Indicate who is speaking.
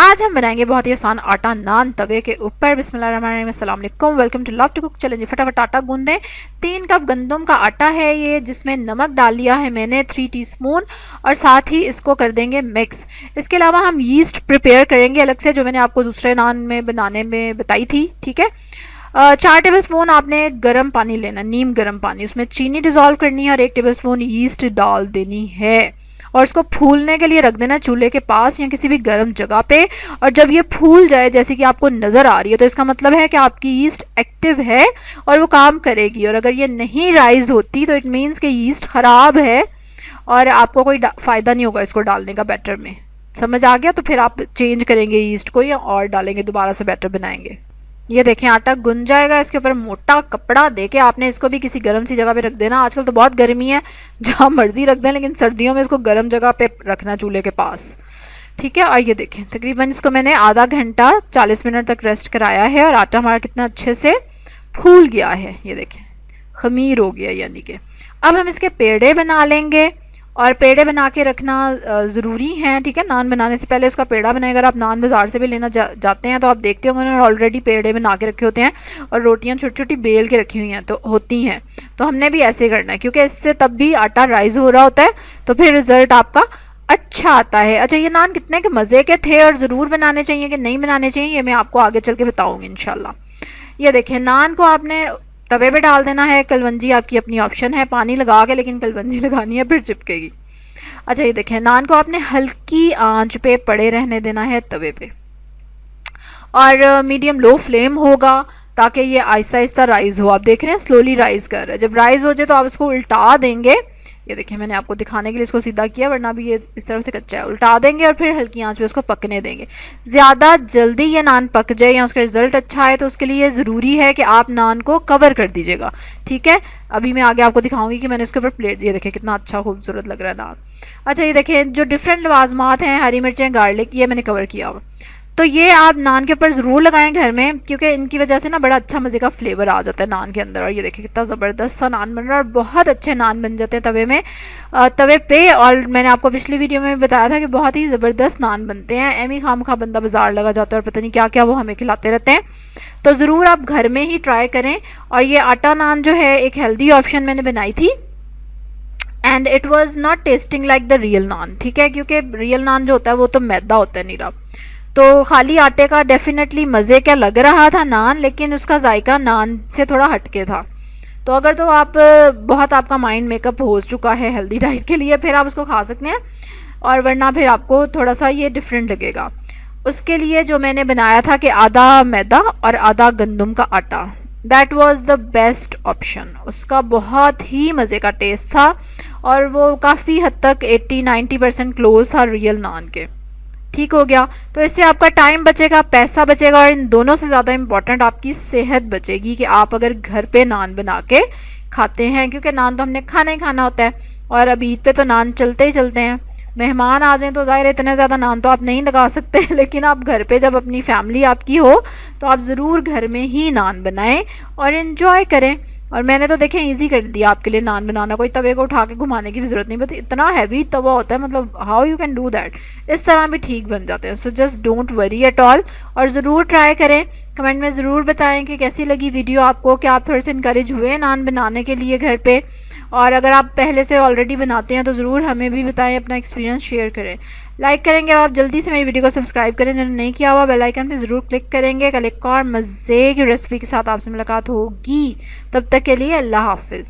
Speaker 1: आज हम बनाएंगे बहुत ही आसान आटा नान तवे के ऊपर। बिस्मिल्लाहिर्रहमानिर्रहीम, अस्सलाम वालेकुम, welcome to love to cook. चलें जी फटाफट आटा गूंदें। 3 कप गंदम का आटा है ये, जिसमें नमक डाल लिया है मैंने 3 टीस्पून, और साथ ही इसको कर देंगे मिक्स। इसके अलावा हम यीस्ट प्रिपेयर करेंगे अलग से, जो मैंने आपको दूसरे नान में बनाने में बताई थी। ठीक है, 4 टेबल स्पून आपने गर्म पानी लेना, नीम गर्म पानी, उसमें चीनी डिज़ोल्व करनी है और 1 टेबल स्पून यीस्ट डाल देनी है, और इसको फूलने के लिए रख देना चूल्हे के पास या किसी भी गर्म जगह पे। और जब ये फूल जाए जैसे कि आपको नज़र आ रही है, तो इसका मतलब है कि आपकी यीस्ट एक्टिव है और वो काम करेगी। और अगर ये नहीं राइज होती तो इट मीन्स कि यीस्ट ख़राब है और आपको कोई फ़ायदा नहीं होगा इसको डालने का बैटर में। समझ आ गया? तो फिर आप चेंज करेंगे यीस्ट को या और डालेंगे, दोबारा से बैटर बनाएंगे। ये देखें आटा गुंज जाएगा। इसके ऊपर मोटा कपड़ा देके आपने इसको भी किसी गर्म सी जगह पे रख देना। आजकल तो बहुत गर्मी है, जहाँ मर्जी रख दें, लेकिन सर्दियों में इसको गर्म जगह पे रखना चूल्हे के पास। ठीक है, और ये देखें तकरीबन इसको मैंने आधा घंटा 40 मिनट तक रेस्ट कराया है और आटा हमारा कितना अच्छे से फूल गया है। ये देखें खमीर हो गया यानी कि। अब हम इसके पेड़े बना लेंगे, और पेड़े बना के रखना ज़रूरी है। ठीक है, नान बनाने से पहले उसका पेड़ा बनाए। अगर आप नान बाज़ार से भी लेना जाते हैं तो आप देखते होंगे उन्होंने ऑलरेडी पेड़े बना के रखे होते हैं और रोटियां छोटी छोटी बेल के रखी हुई हैं तो होती हैं। तो हमने भी ऐसे करना है, क्योंकि इससे तब भी आटा राइज हो रहा होता है, तो फिर रिज़ल्ट आपका अच्छा आता है। अच्छा, ये नान कितने के मज़े के थे और ज़रूर बनाने चाहिए कि नहीं बनाने चाहिए, ये मैं आपको आगे चल के बताऊँगी इंशाल्लाह। ये देखें नान को आपने तवे पे डाल देना है। कलवंजी आपकी अपनी ऑप्शन है, पानी लगा के, लेकिन कलवंजी लगानी है फिर चिपकेगी। अच्छा, ये देखें नान को आपने हल्की आंच पे पड़े रहने देना है तवे पे, और मीडियम लो फ्लेम होगा ताकि ये आहिस्ता आहिस्ता राइज हो। आप देख रहे हैं स्लोली राइज कर रहा है। जब राइज हो जाए तो आप इसको उल्टा देंगे। ये देखिए मैंने आपको दिखाने के लिए इसको सीधा किया, वरना भी ये इस तरफ से कच्चा है। उल्टा देंगे और फिर हल्की आंच पे उसको पकने देंगे। ज़्यादा जल्दी ये नान पक जाए या उसका रिजल्ट अच्छा है तो उसके लिए ज़रूरी है कि आप नान को कवर कर दीजिएगा। ठीक है, अभी मैं आगे आपको दिखाऊंगी कि मैंने इसके ऊपर प्लेट, ये देखिए कितना अच्छा खूबसूरत लग रहा है नान। अच्छा, ये देखिए जो डिफरेंट लवाजमात हैं, हरी मिर्चें, गार्लिक, ये मैंने कवर किया हुआ। तो ये आप नान के ऊपर ज़रूर लगाएं घर में, क्योंकि इनकी वजह से ना बड़ा अच्छा मज़े का फ्लेवर आ जाता है नान के अंदर। और ये देखिए कितना ज़बरदस्त सा नान बन रहा है और बहुत अच्छे नान बन जाते हैं तवे में, तवे पे। और मैंने आपको पिछली वीडियो में बताया था कि बहुत ही ज़बरदस्त नान बनते हैं। एमी खामखा बंदा बाजार लगा जाता है और पता नहीं क्या क्या वो हमें खिलाते रहते हैं। तो ज़रूर आप घर में ही ट्राई करें। और ये आटा नान जो है एक हेल्दी ऑप्शन मैंने बनाई थी, and it was not testing like the real naan. ठीक है, क्योंकि रियल नान जो होता है वो तो मैदा होता है नीरा, तो खाली आटे का डेफिनेटली मज़े क्या लग रहा था नान, लेकिन उसका जायका नान से थोड़ा हटके था। तो अगर तो आप बहुत आपका माइंड मेकअप हो चुका है हेल्दी डाइट के लिए, फिर आप उसको खा सकते हैं, और वरना फिर आपको थोड़ा सा ये डिफरेंट लगेगा। उसके लिए जो मैंने बनाया था कि आधा मैदा और आधा गंदम का आटा, that was the best option. उसका बहुत ही मज़े का टेस्ट था और वो काफ़ी हद तक 80-90% क्लोज था रियल नान के। ठीक हो गया, तो इससे आपका टाइम बचेगा, पैसा बचेगा, और इन दोनों से ज़्यादा इम्पॉर्टेंट आपकी सेहत बचेगी कि आप अगर घर पे नान बना के खाते हैं, क्योंकि नान तो हमने खाना ही खाना होता है। और अब ईद पे तो नान चलते ही चलते हैं। मेहमान आ जाएं तो ज़ाहिर है इतने ज़्यादा नान तो आप नहीं लगा सकते, लेकिन आप घर पे जब अपनी फैमिली आपकी हो तो आप ज़रूर घर में ही नान बनाएं और इन्जॉय करें। और मैंने तो देखें इजी कर दिया आपके लिए नान बनाना, कोई तवे को उठा के घुमाने की भी ज़रूरत नहीं। बट इतना हैवी तवा होता है, मतलब how you can do that. इस तरह भी ठीक बन जाते हैं। So just don't worry at all, और ज़रूर ट्राई करें। कमेंट में ज़रूर बताएं कि कैसी लगी वीडियो आपको, कि आप थोड़े से इनकरेज हुए नान बनाने के लिए घर पे। और अगर आप पहले से ऑलरेडी बनाते हैं तो ज़रूर हमें भी बताएं, अपना एक्सपीरियंस शेयर करें। लाइक करेंगे आप जल्दी से मेरी वीडियो को सब्सक्राइब करें जिन्होंने नहीं किया हुआ, बेल आइकन पे ज़रूर क्लिक करेंगे। कल एक और मज़े की रेसिपी के साथ आपसे मुलाकात होगी, तब तक के लिए अल्लाह हाफिज़।